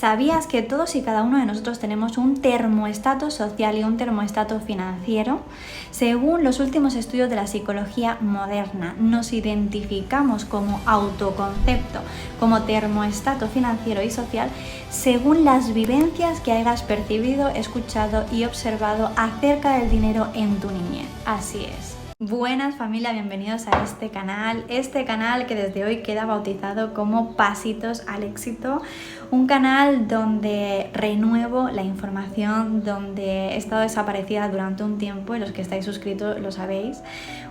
¿Sabías que todos y cada uno de nosotros tenemos un termostato social y un termostato financiero? Según los últimos estudios de la psicología moderna, nos identificamos como autoconcepto, como termostato financiero y social, según las vivencias que hayas percibido, escuchado y observado acerca del dinero en tu niñez. Así es. Buenas familia, bienvenidos a este canal que desde hoy queda bautizado como Pasitos al Éxito, un canal donde renuevo la información, donde he estado desaparecida durante un tiempo y los que estáis suscritos lo sabéis,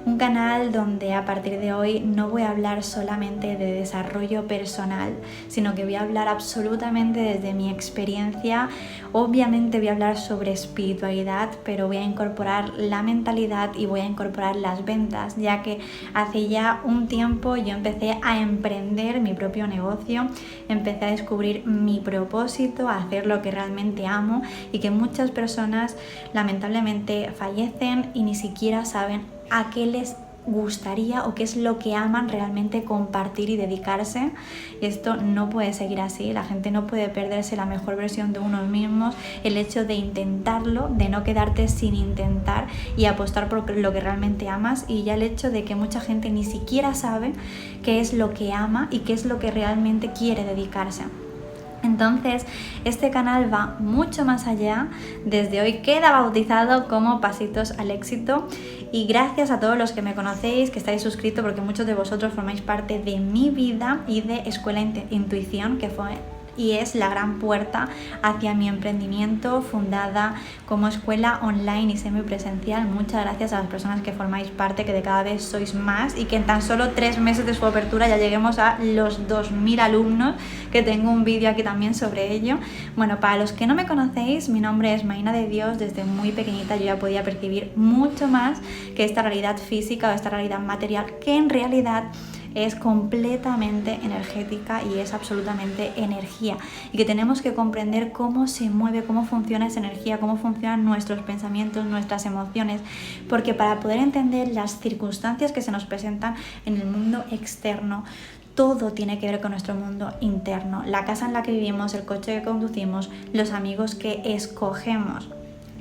un canal donde a partir de hoy no voy a hablar solamente de desarrollo personal, sino que voy a hablar absolutamente desde mi experiencia. Obviamente voy a hablar sobre espiritualidad, pero voy a incorporar la mentalidad y voy a incorporar las ventas, ya que hace ya un tiempo yo empecé a emprender mi propio negocio, empecé a descubrir mi propósito, a hacer lo que realmente amo y que muchas personas lamentablemente fallecen y ni siquiera saben a qué les gustaría o qué es lo que aman realmente compartir y dedicarse. Y esto no puede seguir así. La gente no puede perderse la mejor versión de unos mismos, el hecho de intentarlo, de no quedarte sin intentar y apostar por lo que realmente amas, y ya el hecho de que mucha gente ni siquiera sabe qué es lo que ama y qué es lo que realmente quiere dedicarse. Entonces, este canal va mucho más allá. Desde hoy queda bautizado como Pasitos al Éxito. Y gracias a todos los que me conocéis, que estáis suscritos, porque muchos de vosotros formáis parte de mi vida y de Escuela Intuición, que fue y es la gran puerta hacia mi emprendimiento, fundada como escuela online y semipresencial. Muchas gracias a las personas que formáis parte, que de cada vez sois más y que en tan solo 3 meses de su apertura ya lleguemos a los 2000 alumnos, que tengo un vídeo aquí también sobre ello. Bueno, para los que no me conocéis, mi nombre es Maina de Dios. Desde muy pequeñita yo ya podía percibir mucho más que esta realidad física o esta realidad material, que en realidad es completamente energética y es absolutamente energía, y que tenemos que comprender cómo se mueve, cómo funciona esa energía, cómo funcionan nuestros pensamientos, nuestras emociones, porque para poder entender las circunstancias que se nos presentan en el mundo externo, todo tiene que ver con nuestro mundo interno, la casa en la que vivimos, el coche que conducimos, los amigos que escogemos,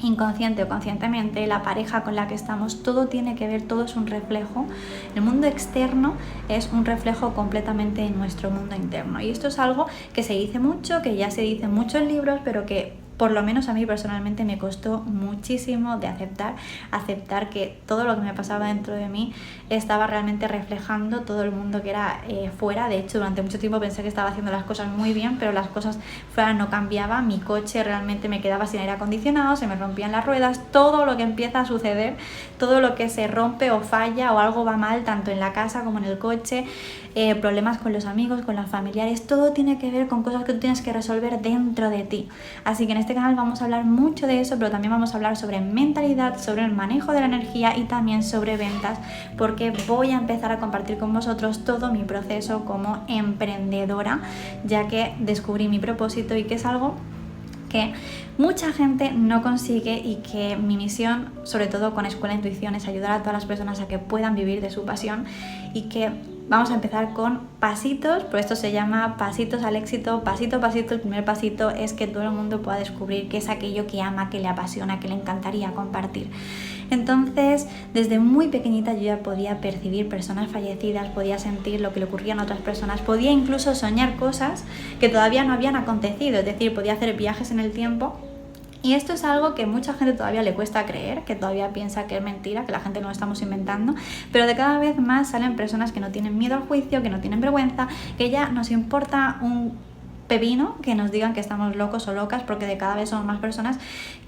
inconsciente o conscientemente, la pareja con la que estamos, todo tiene que ver, todo es un reflejo. El mundo externo es un reflejo completamente de nuestro mundo interno, y esto es algo que se dice mucho, que ya se dice mucho en libros, pero que por lo menos a mí personalmente me costó muchísimo de aceptar que todo lo que me pasaba dentro de mí estaba realmente reflejando todo el mundo que era fuera. De hecho, durante mucho tiempo pensé que estaba haciendo las cosas muy bien, pero las cosas fuera no cambiaban. Mi coche realmente me quedaba sin aire acondicionado, se me rompían las ruedas. Todo lo que empieza a suceder, todo lo que se rompe o falla o algo va mal, tanto en la casa como en el coche, problemas con los amigos, con los familiares, todo tiene que ver con cosas que tú tienes que resolver dentro de ti. Así que en este canal vamos a hablar mucho de eso, pero también vamos a hablar sobre mentalidad, sobre el manejo de la energía y también sobre ventas, porque voy a empezar a compartir con vosotros todo mi proceso como emprendedora, ya que descubrí mi propósito y que es algo que mucha gente no consigue, y que mi misión, sobre todo con Escuela Intuición, es ayudar a todas las personas a que puedan vivir de su pasión. Y que vamos a empezar con pasitos, por esto se llama Pasitos al Éxito, pasito a pasito. El primer pasito es que todo el mundo pueda descubrir qué es aquello que ama, que le apasiona, que le encantaría compartir. Entonces, desde muy pequeñita yo ya podía percibir personas fallecidas, podía sentir lo que le ocurría a otras personas, podía incluso soñar cosas que todavía no habían acontecido, es decir, podía hacer viajes en el tiempo. Y esto es algo que mucha gente todavía le cuesta creer, que todavía piensa que es mentira, que la gente no lo estamos inventando, pero de cada vez más salen personas que no tienen miedo al juicio, que no tienen vergüenza, que ya nos importa un pepino que nos digan que estamos locos o locas, porque de cada vez somos más personas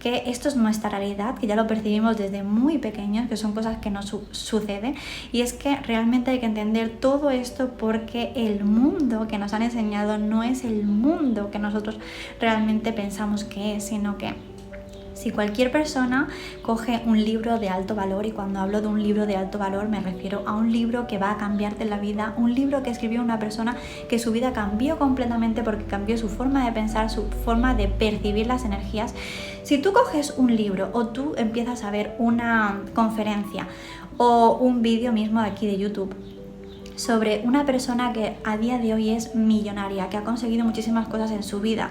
que esto es nuestra realidad, que ya lo percibimos desde muy pequeños, que son cosas que nos suceden. Y es que realmente hay que entender todo esto, porque el mundo que nos han enseñado no es el mundo que nosotros realmente pensamos que es, sino que si cualquier persona coge un libro de alto valor, y cuando hablo de un libro de alto valor me refiero a un libro que va a cambiarte la vida, un libro que escribió una persona que su vida cambió completamente porque cambió su forma de pensar, su forma de percibir las energías. Si tú coges un libro o tú empiezas a ver una conferencia o un vídeo mismo de aquí de YouTube sobre una persona que a día de hoy es millonaria, que ha conseguido muchísimas cosas en su vida,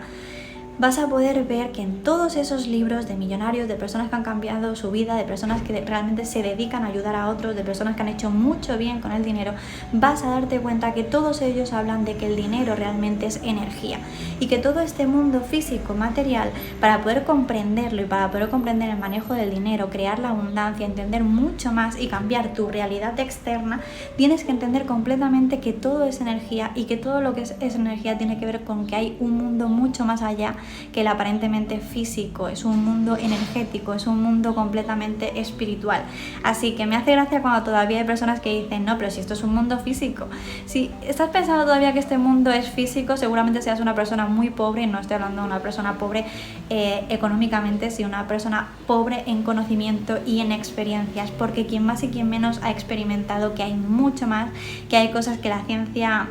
vas a poder ver que en todos esos libros de millonarios, de personas que han cambiado su vida, de personas que realmente se dedican a ayudar a otros, de personas que han hecho mucho bien con el dinero, vas a darte cuenta que todos ellos hablan de que el dinero realmente es energía y que todo este mundo físico, material, para poder comprenderlo y para poder comprender el manejo del dinero, crear la abundancia, entender mucho más y cambiar tu realidad externa, tienes que entender completamente que todo es energía y que todo lo que es energía tiene que ver con que hay un mundo mucho más allá que el aparentemente físico, es un mundo energético, es un mundo completamente espiritual. Así que me hace gracia cuando todavía hay personas que dicen, no, pero si esto es un mundo físico. Si estás pensando todavía que este mundo es físico, seguramente seas una persona muy pobre, y no estoy hablando de una persona pobre económicamente, sino una persona pobre en conocimiento y en experiencias, porque quien más y quien menos ha experimentado que hay mucho más, que hay cosas que la ciencia,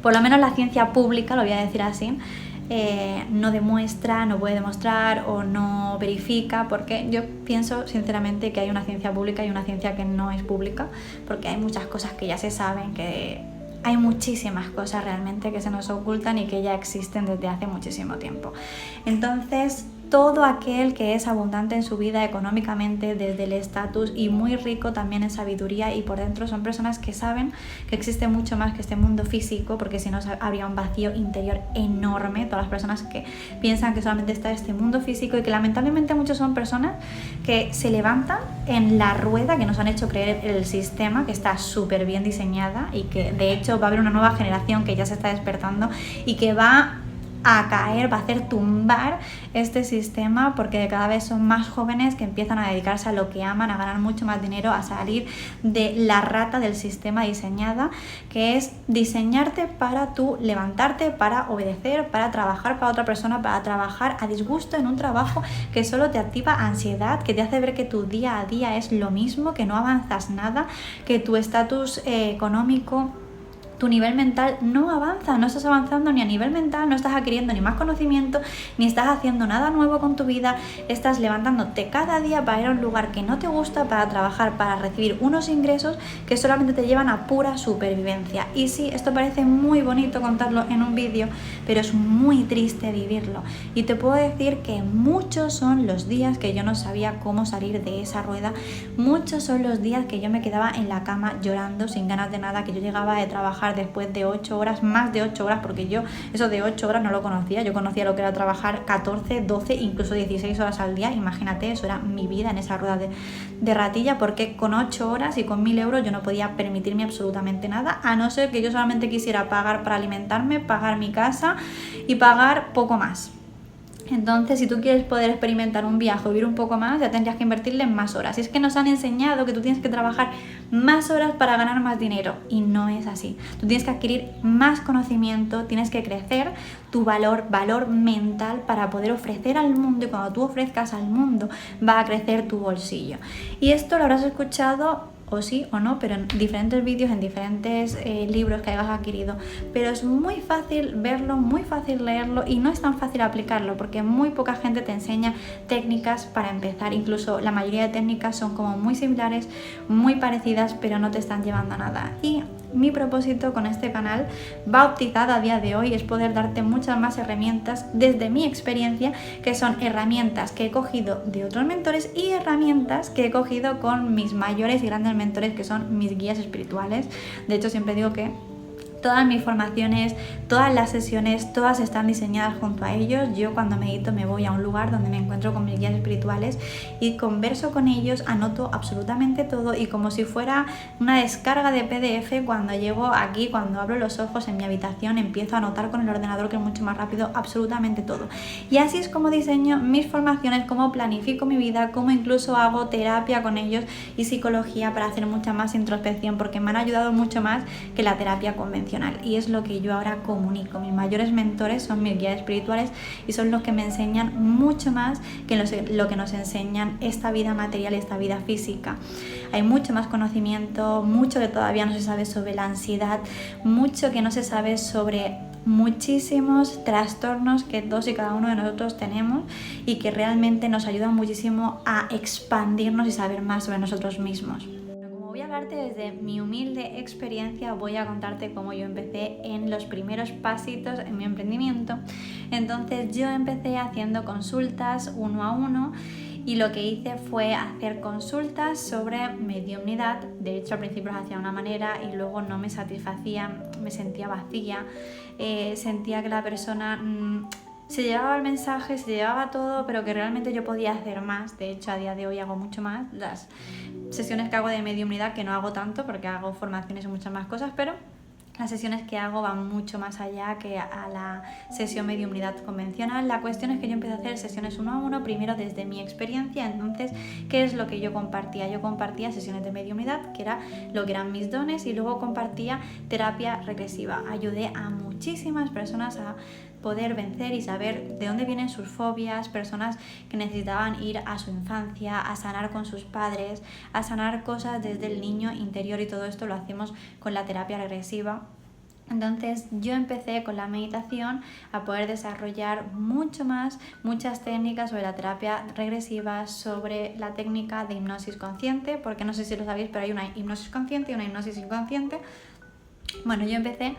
por lo menos la ciencia pública, lo voy a decir así, no demuestra, no puede demostrar o no verifica, porque yo pienso sinceramente que hay una ciencia pública y una ciencia que no es pública, porque hay muchas cosas que ya se saben, que hay muchísimas cosas realmente que se nos ocultan y que ya existen desde hace muchísimo tiempo. Entonces, todo aquel que es abundante en su vida económicamente, desde el estatus, y muy rico también en sabiduría y por dentro, son personas que saben que existe mucho más que este mundo físico, porque si no habría un vacío interior enorme. Todas las personas que piensan que solamente está este mundo físico, y que lamentablemente muchos son personas que se levantan en la rueda que nos han hecho creer el sistema, que está súper bien diseñada y que de hecho va a haber una nueva generación que ya se está despertando y que va a caer, va a hacer tumbar este sistema, porque cada vez son más jóvenes que empiezan a dedicarse a lo que aman, a ganar mucho más dinero, a salir de la rata del sistema diseñada, que es diseñarte para tú levantarte, para obedecer, para trabajar para otra persona, para trabajar a disgusto en un trabajo que solo te activa ansiedad, que te hace ver que tu día a día es lo mismo, que no avanzas nada, que tu estatus económico, tu nivel mental no avanza, no estás avanzando ni a nivel mental, no estás adquiriendo ni más conocimiento, ni estás haciendo nada nuevo con tu vida, estás levantándote cada día para ir a un lugar que no te gusta, para trabajar, para recibir unos ingresos que solamente te llevan a pura supervivencia. Y sí, esto parece muy bonito contarlo en un vídeo, pero es muy triste vivirlo. Y te puedo decir que muchos son los días que yo no sabía cómo salir de esa rueda, muchos son los días que yo me quedaba en la cama llorando, sin ganas de nada, que yo llegaba de trabajar después de 8 horas, más de 8 horas, porque yo eso de 8 horas no lo conocía, yo conocía lo que era trabajar 14, 12, incluso 16 horas al día. Imagínate, eso era mi vida en esa rueda de ratilla, porque con 8 horas y con 1000 euros yo no podía permitirme absolutamente nada, a no ser que yo solamente quisiera pagar para alimentarme, pagar mi casa y pagar poco más. Entonces, si tú quieres poder experimentar un viaje o vivir un poco más, ya tendrías que invertirle en más horas. Y es que nos han enseñado que tú tienes que trabajar más horas para ganar más dinero, y no es así. Tú tienes que adquirir más conocimiento, tienes que crecer tu valor mental para poder ofrecer al mundo, y cuando tú ofrezcas al mundo va a crecer tu bolsillo. Y esto lo habrás escuchado, o sí o no, pero en diferentes vídeos, en diferentes libros que hayas adquirido, pero es muy fácil verlo, muy fácil leerlo, y no es tan fácil aplicarlo, porque muy poca gente te enseña técnicas para empezar. Incluso la mayoría de técnicas son como muy similares, muy parecidas, pero no te están llevando a nada. Y mi propósito con este canal, bautizado a día de hoy, es poder darte muchas más herramientas desde mi experiencia, que son herramientas que he cogido de otros mentores y herramientas que he cogido con mis mayores y grandes mentores, que son mis guías espirituales. De hecho, siempre digo que todas mis formaciones, todas las sesiones, todas están diseñadas junto a ellos. Yo cuando medito me voy a un lugar donde me encuentro con mis guías espirituales y converso con ellos, anoto absolutamente todo, y como si fuera una descarga de PDF, cuando llego aquí, cuando abro los ojos en mi habitación, empiezo a anotar con el ordenador, que es mucho más rápido, absolutamente todo. Y así es como diseño mis formaciones, cómo planifico mi vida, cómo incluso hago terapia con ellos y psicología para hacer mucha más introspección, porque me han ayudado mucho más que la terapia convencional. Y es lo que yo ahora comunico. Mis mayores mentores son mis guías espirituales, y son los que me enseñan mucho más que lo que nos enseñan esta vida material y esta vida física. Hay mucho más conocimiento, mucho que todavía no se sabe sobre la ansiedad, mucho que no se sabe sobre muchísimos trastornos que todos y cada uno de nosotros tenemos, y que realmente nos ayudan muchísimo a expandirnos y saber más sobre nosotros mismos. Voy a hablarte desde mi humilde experiencia, voy a contarte cómo yo empecé en los primeros pasitos en mi emprendimiento. Entonces yo empecé haciendo consultas 1 a 1 y lo que hice fue hacer consultas sobre mediumnidad. De hecho, al principio las hacía de una manera y luego no me satisfacía, me sentía vacía, sentía que la persona se llevaba el mensaje, se llevaba todo, pero que realmente yo podía hacer más. De hecho, a día de hoy hago mucho más. Las sesiones que hago de mediumnidad, que no hago tanto porque hago formaciones y muchas más cosas, pero las sesiones que hago van mucho más allá que a la sesión mediumnidad convencional. La cuestión es que yo empecé a hacer sesiones 1 a 1, primero desde mi experiencia. Entonces, ¿qué es lo que yo compartía? Yo compartía sesiones de mediumnidad, que era lo que eran mis dones, y luego compartía terapia regresiva. Ayudé a muchísimas personas a poder vencer y saber de dónde vienen sus fobias, personas que necesitaban ir a su infancia, a sanar con sus padres, a sanar cosas desde el niño interior, y todo esto lo hacemos con la terapia regresiva. Entonces yo empecé con la meditación a poder desarrollar muchas técnicas sobre la terapia regresiva, sobre la técnica de hipnosis consciente, porque no sé si lo sabéis, pero hay una hipnosis consciente y una hipnosis inconsciente. Bueno, yo empecé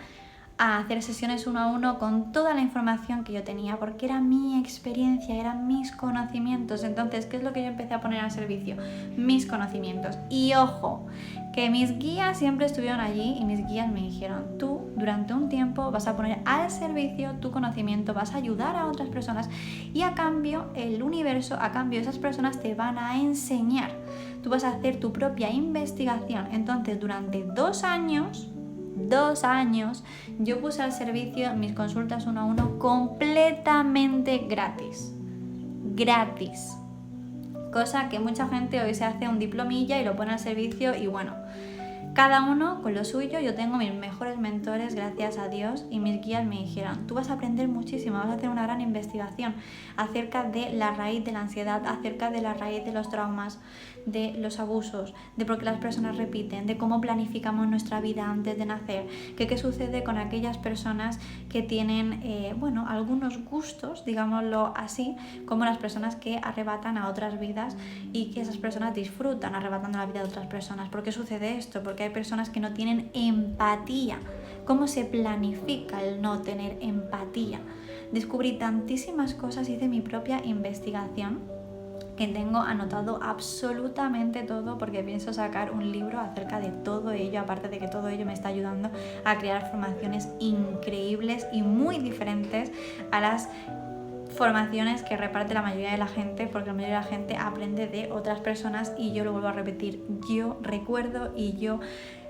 a hacer sesiones 1 a 1 con toda la información que yo tenía, porque era mi experiencia, eran mis conocimientos. Entonces, ¿qué es lo que yo empecé a poner al servicio? Mis conocimientos. Y ojo, que mis guías siempre estuvieron allí, y mis guías me dijeron: tú durante un tiempo vas a poner al servicio tu conocimiento, vas a ayudar a otras personas, y a cambio el universo, a cambio esas personas te van a enseñar. Tú vas a hacer tu propia investigación. Entonces, durante 2 años yo puse al servicio mis consultas 1 a 1 completamente gratis, cosa que mucha gente hoy se hace un diplomilla y lo pone al servicio, y bueno, cada uno con lo suyo. Yo tengo mis mejores mentores, gracias a Dios, y mis guías me dijeron: tú vas a aprender muchísimo, vas a hacer una gran investigación acerca de la raíz de la ansiedad, acerca de la raíz de los traumas, de los abusos, de por qué las personas repiten, de cómo planificamos nuestra vida antes de nacer, qué sucede con aquellas personas que tienen algunos gustos, digámoslo así, como las personas que arrebatan a otras vidas, y que esas personas disfrutan arrebatando la vida de otras personas. ¿Por qué sucede esto? Porque hay personas que no tienen empatía. ¿Cómo se planifica el no tener empatía? Descubrí tantísimas cosas, hice mi propia investigación, que tengo anotado absolutamente todo, porque pienso sacar un libro acerca de todo ello, aparte de que todo ello me está ayudando a crear formaciones increíbles y muy diferentes a las formaciones que reparte la mayoría de la gente, porque la mayoría de la gente aprende de otras personas, y yo lo vuelvo a repetir, yo recuerdo y yo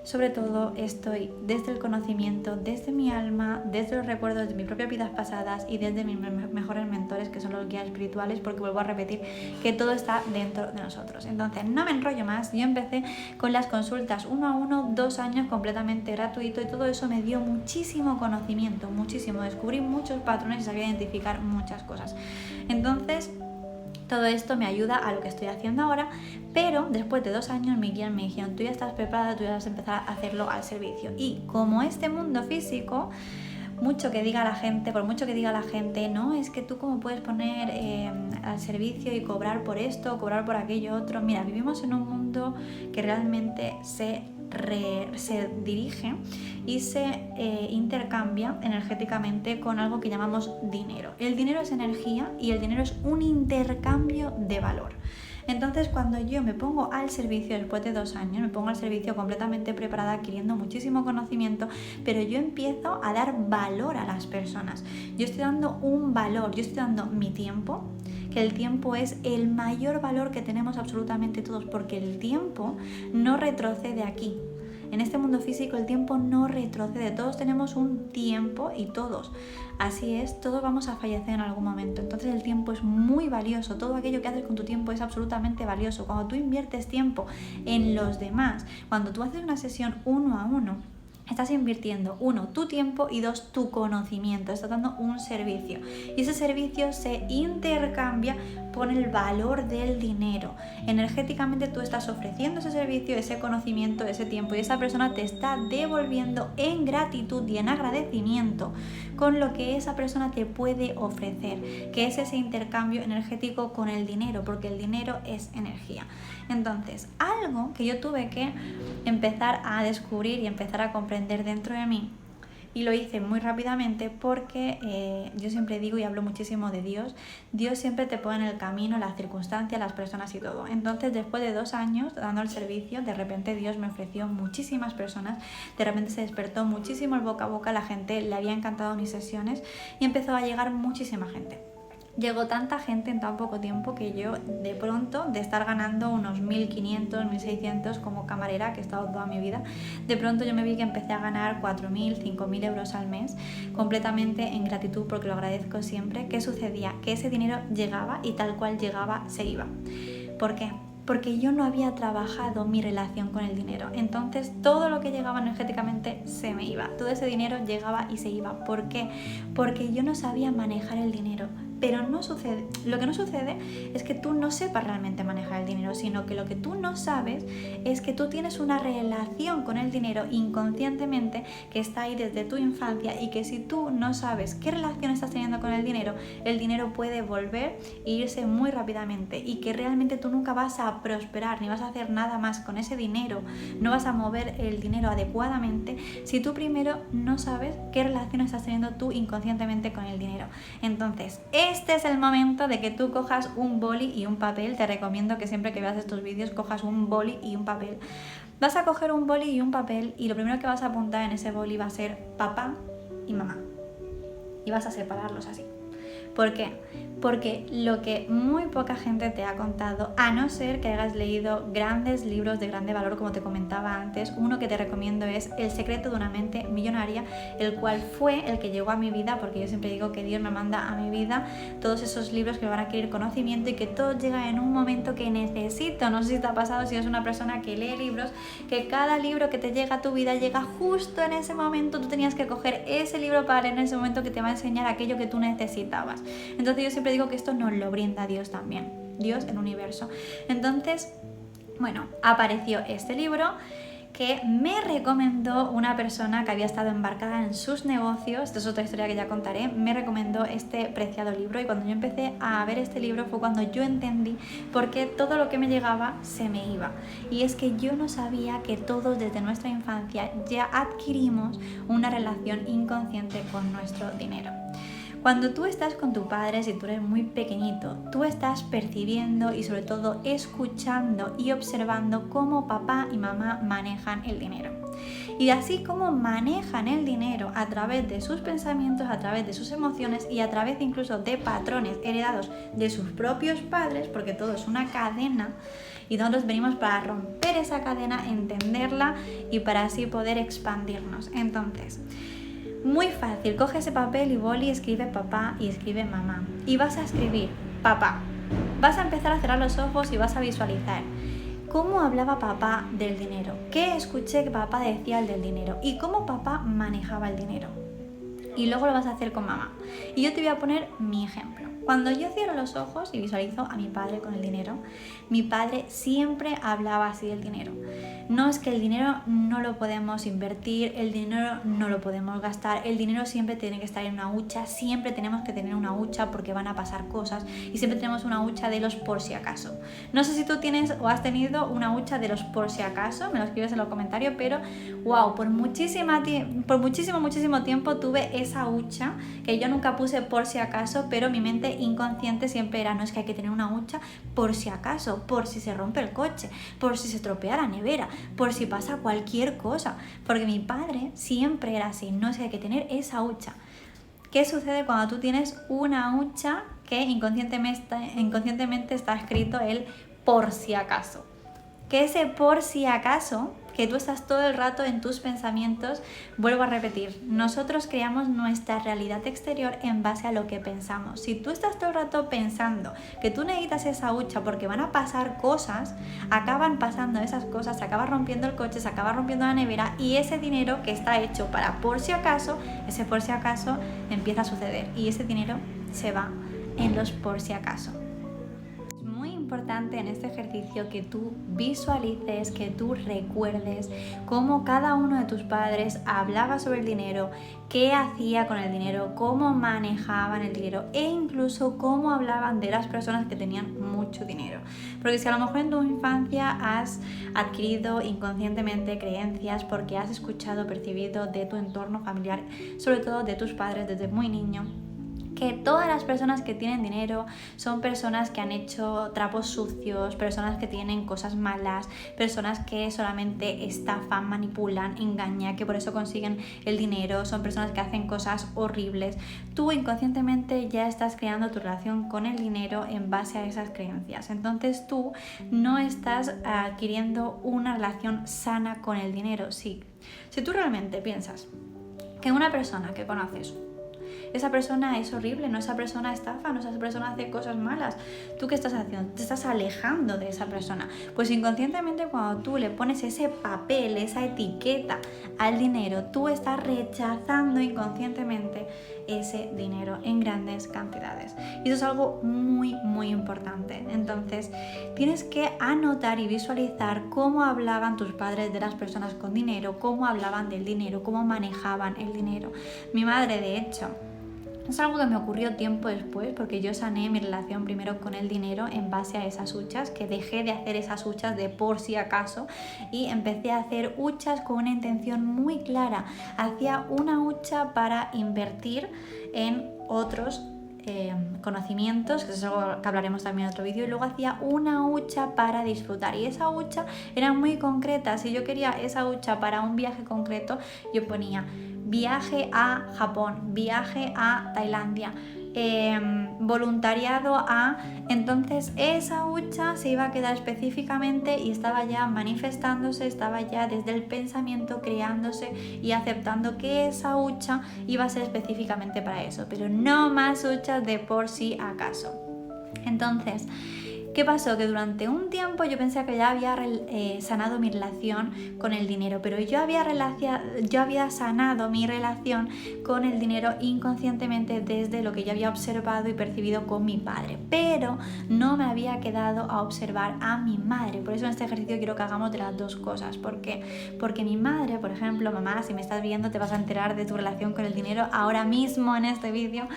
sobre todo estoy desde el conocimiento, desde mi alma, desde los recuerdos de mis propias vidas pasadas y desde mis mejores mentores, que son los guías espirituales, porque vuelvo a repetir que todo está dentro de nosotros. Entonces no me enrollo más. Yo empecé con las consultas 1 a 1, 2 años completamente gratuito, y todo eso me dio muchísimo conocimiento, muchísimo. Descubrí muchos patrones y sabía identificar muchas cosas. Entonces todo esto me ayuda a lo que estoy haciendo ahora, pero después de 2 años mis guías me dijeron: tú ya estás preparada, tú ya vas a empezar a hacerlo al servicio. Y como este mundo físico, por mucho que diga la gente, no, es que tú cómo puedes poner al servicio y cobrar por esto, cobrar por aquello otro. Mira, vivimos en un mundo que realmente se dirige y se intercambia energéticamente con algo que llamamos dinero. El dinero es energía, y el dinero es un intercambio de valor. Entonces, cuando yo me pongo al servicio después de 2 años, me pongo al servicio completamente preparada, adquiriendo muchísimo conocimiento, pero yo empiezo a dar valor a las personas. Yo estoy dando un valor, yo estoy dando mi tiempo, que el tiempo es el mayor valor que tenemos absolutamente todos, porque el tiempo no retrocede aquí. En este mundo físico el tiempo no retrocede, todos tenemos un tiempo, y todos, así es, todos vamos a fallecer en algún momento. Entonces el tiempo es muy valioso, todo aquello que haces con tu tiempo es absolutamente valioso. Cuando tú inviertes tiempo en los demás, cuando tú haces una sesión 1 a 1, estás invirtiendo 1, tu tiempo, y 2, tu conocimiento. Estás dando un servicio, y ese servicio se intercambia por el valor del dinero. Energéticamente tú estás ofreciendo ese servicio, ese conocimiento, ese tiempo, y esa persona te está devolviendo en gratitud y en agradecimiento con lo que esa persona te puede ofrecer, que es ese intercambio energético con el dinero, porque el dinero es energía. Entonces, algo que yo tuve que empezar a descubrir y empezar a comprender dentro de mí, y lo hice muy rápidamente porque yo siempre digo y hablo muchísimo de Dios. Dios siempre te pone en el camino las circunstancias, las personas y todo. Entonces, después de 2 años dando el servicio, de repente Dios me ofreció muchísimas personas. De repente se despertó muchísimo el boca a boca, la gente le había encantado mis sesiones y empezó a llegar muchísima gente. Llegó tanta gente en tan poco tiempo que yo de pronto, de estar ganando unos 1.500, 1.600 como camarera, que he estado toda mi vida, de pronto yo me vi que empecé a ganar 4.000, 5.000 euros al mes, completamente en gratitud porque lo agradezco siempre. ¿Qué sucedía? Que ese dinero llegaba y tal cual llegaba, se iba. ¿Por qué? Porque yo no había trabajado mi relación con el dinero. Entonces todo lo que llegaba energéticamente se me iba. Todo ese dinero llegaba y se iba. ¿Por qué? Porque yo no sabía manejar el dinero. Pero no sucede, lo que no sucede es que tú no sepas realmente manejar el dinero, sino que lo que tú no sabes es que tú tienes una relación con el dinero inconscientemente que está ahí desde tu infancia, y que si tú no sabes qué relación estás teniendo con el dinero puede volver e irse muy rápidamente, y que realmente tú nunca vas a prosperar ni vas a hacer nada más con ese dinero, no vas a mover el dinero adecuadamente si tú primero no sabes qué relación estás teniendo tú inconscientemente con el dinero. Entonces, este es el momento de que tú cojas un boli y un papel. Te recomiendo que siempre que veas estos vídeos cojas un boli y un papel. Vas a coger un boli y un papel y lo primero que vas a apuntar en ese boli va a ser papá y mamá. Y vas a separarlos así. ¿Por qué? Porque lo que muy poca gente te ha contado, a no ser que hayas leído grandes libros de grande valor, como te comentaba antes, uno que te recomiendo es El secreto de una mente millonaria, el cual fue el que llegó a mi vida, porque yo siempre digo que Dios me manda a mi vida todos esos libros que me van a adquirir conocimiento y que todo llega en un momento que necesito. No sé si te ha pasado, si eres una persona que lee libros, que cada libro que te llega a tu vida llega justo en ese momento. Tú tenías que coger ese libro para leer en ese momento que te va a enseñar aquello que tú necesitabas. Entonces yo siempre digo que esto nos lo brinda Dios también, Dios, el universo. Entonces, bueno, apareció este libro que me recomendó una persona que había estado embarcada en sus negocios. Esta es otra historia que ya contaré. Me recomendó este preciado libro, y cuando yo empecé a ver este libro fue cuando yo entendí por qué todo lo que me llegaba se me iba. Y es que yo no sabía que todos desde nuestra infancia ya adquirimos una relación inconsciente con nuestro dinero. Cuando tú estás con tu padre, si tú eres muy pequeñito, tú estás percibiendo y sobre todo escuchando y observando cómo papá y mamá manejan el dinero. Y así como manejan el dinero a través de sus pensamientos, a través de sus emociones y a través incluso de patrones heredados de sus propios padres, porque todo es una cadena, y nosotros venimos para romper esa cadena, entenderla y para así poder expandirnos. Entonces, muy fácil, coge ese papel y boli, escribe papá y escribe mamá. Y vas a escribir papá. Vas a empezar a cerrar los ojos y vas a visualizar cómo hablaba papá del dinero, qué escuché que papá decía del dinero y cómo papá manejaba el dinero. Y luego lo vas a hacer con mamá. Y yo te voy a poner mi ejemplo. Cuando yo cierro los ojos y visualizo a mi padre con el dinero, mi padre siempre hablaba así del dinero. No es que el dinero no lo podemos invertir, el dinero no lo podemos gastar, el dinero siempre tiene que estar en una hucha, siempre tenemos que tener una hucha porque van a pasar cosas, y siempre tenemos una hucha de los por si acaso. No sé si tú tienes o has tenido una hucha de los por si acaso, me lo escribes en los comentarios, pero wow, por muchísimo tiempo tuve esa hucha que yo nunca puse por si acaso, pero mi mente inconsciente siempre era, no, es que hay que tener una hucha por si acaso, por si se rompe el coche, por si se estropea la nevera, por si pasa cualquier cosa, porque mi padre siempre era así, no, es que hay que tener esa hucha. ¿Qué sucede cuando tú tienes una hucha que inconscientemente está escrito el por si acaso? Que ese por si acaso, que tú estás todo el rato en tus pensamientos, vuelvo a repetir, nosotros creamos nuestra realidad exterior en base a lo que pensamos. Si tú estás todo el rato pensando que tú necesitas esa hucha porque van a pasar cosas, acaban pasando esas cosas, se acaba rompiendo el coche, se acaba rompiendo la nevera, y ese dinero que está hecho para por si acaso, ese por si acaso empieza a suceder y ese dinero se va en los por si acaso. Muy importante en este ejercicio que tú visualices, que tú recuerdes cómo cada uno de tus padres hablaba sobre el dinero, qué hacía con el dinero, cómo manejaban el dinero e incluso cómo hablaban de las personas que tenían mucho dinero. Porque si a lo mejor en tu infancia has adquirido inconscientemente creencias porque has escuchado, percibido de tu entorno familiar, sobre todo de tus padres desde muy niño, que todas las personas que tienen dinero son personas que han hecho trapos sucios, personas que tienen cosas malas, personas que solamente estafan, manipulan, engañan, que por eso consiguen el dinero, son personas que hacen cosas horribles. Tú inconscientemente ya estás creando tu relación con el dinero en base a esas creencias. Entonces tú no estás adquiriendo una relación sana con el dinero. Sí. Si tú realmente piensas que una persona que conoces, esa persona es horrible, no, esa persona estafa, no, esa persona hace cosas malas, ¿tú qué estás haciendo? Te estás alejando de esa persona. Pues inconscientemente cuando tú le pones ese papel, esa etiqueta al dinero, tú estás rechazando inconscientemente ese dinero en grandes cantidades. Y eso es algo muy, muy importante. Entonces, tienes que anotar y visualizar cómo hablaban tus padres de las personas con dinero, cómo hablaban del dinero, cómo manejaban el dinero. Mi madre, de hecho, es algo que me ocurrió tiempo después, porque yo sané mi relación primero con el dinero en base a esas huchas, que dejé de hacer esas huchas de por si acaso y empecé a hacer huchas con una intención muy clara. Hacía una hucha para invertir en otros conocimientos, que es algo que hablaremos también en otro vídeo, y luego hacía una hucha para disfrutar, y esa hucha era muy concreta. Si yo quería esa hucha para un viaje concreto, yo ponía viaje a Japón, viaje a Tailandia, voluntariado a... Entonces esa hucha se iba a quedar específicamente y estaba ya manifestándose, estaba ya desde el pensamiento creándose y aceptando que esa hucha iba a ser específicamente para eso, pero no más huchas de por si acaso. Entonces, ¿qué pasó? Que durante un tiempo yo pensé que ya había sanado mi relación con el dinero, pero yo había sanado mi relación con el dinero inconscientemente desde lo que yo había observado y percibido con mi padre, pero no me había quedado a observar a mi madre. Por eso en este ejercicio quiero que hagamos de las dos cosas. ¿Por qué? Porque mi madre, por ejemplo, mamá, si me estás viendo te vas a enterar de tu relación con el dinero ahora mismo en este vídeo.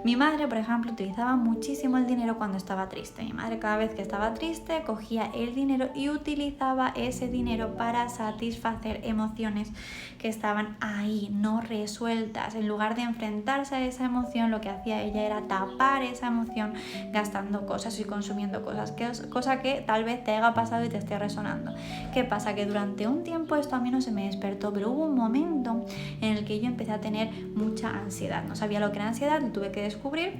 Mi madre, por ejemplo, utilizaba muchísimo el dinero cuando estaba triste. Mi madre cada vez que estaba triste cogía el dinero y utilizaba ese dinero para satisfacer emociones que estaban ahí, no resueltas. En lugar de enfrentarse a esa emoción, lo que hacía ella era tapar esa emoción gastando cosas y consumiendo cosas, cosa que tal vez te haya pasado y te esté resonando. ¿Qué pasa? Que durante un tiempo esto a mí no se me despertó, pero hubo un momento en el que yo empecé a tener mucha ansiedad. No sabía lo que era ansiedad, lo tuve que descubrir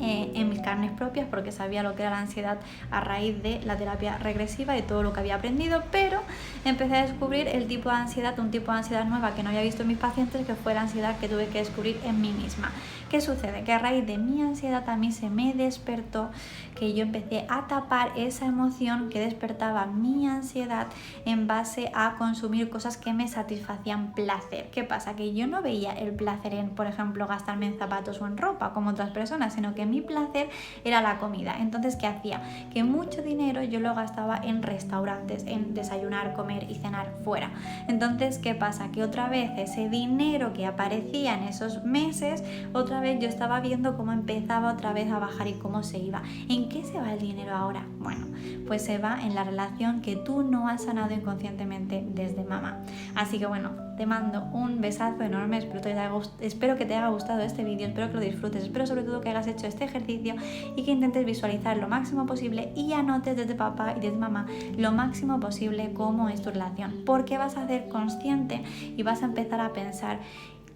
en mis carnes propias, porque sabía lo que era la ansiedad a raíz de la terapia regresiva y todo lo que había aprendido, pero empecé a descubrir el tipo de ansiedad, un tipo de ansiedad nueva que no había visto en mis pacientes, que fue la ansiedad que tuve que descubrir en mí misma. ¿Qué sucede? Que a raíz de mi ansiedad a mí se me despertó, que yo empecé a tapar esa emoción que despertaba mi ansiedad en base a consumir cosas que me satisfacían placer. ¿Qué pasa? Que yo no veía el placer en, por ejemplo, gastarme en zapatos o en ropa como otras personas, sino que mi placer era la comida. Entonces, ¿qué hacía? Que mucho dinero yo lo gastaba en restaurantes, en desayunar, comer y cenar fuera. Entonces, ¿qué pasa? Que otra vez ese dinero que aparecía en esos meses, otra vez yo estaba viendo cómo empezaba otra vez a bajar y cómo se iba. ¿En qué se va el dinero ahora? Bueno, pues se va en la relación que tú no has sanado inconscientemente desde mamá. Así que bueno, te mando un besazo enorme, espero que te haya gustado este vídeo, espero que lo disfrutes, espero sobre todo que hayas hecho este ejercicio y que intentes visualizar lo máximo posible y anotes desde papá y desde mamá lo máximo posible cómo es tu relación, porque vas a ser consciente y vas a empezar a pensar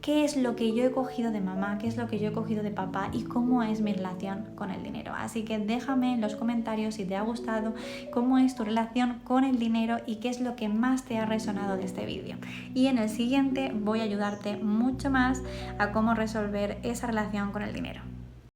qué es lo que yo he cogido de mamá, qué es lo que yo he cogido de papá y cómo es mi relación con el dinero. Así que déjame en los comentarios si te ha gustado, cómo es tu relación con el dinero y qué es lo que más te ha resonado de este vídeo. Y en el siguiente voy a ayudarte mucho más a cómo resolver esa relación con el dinero.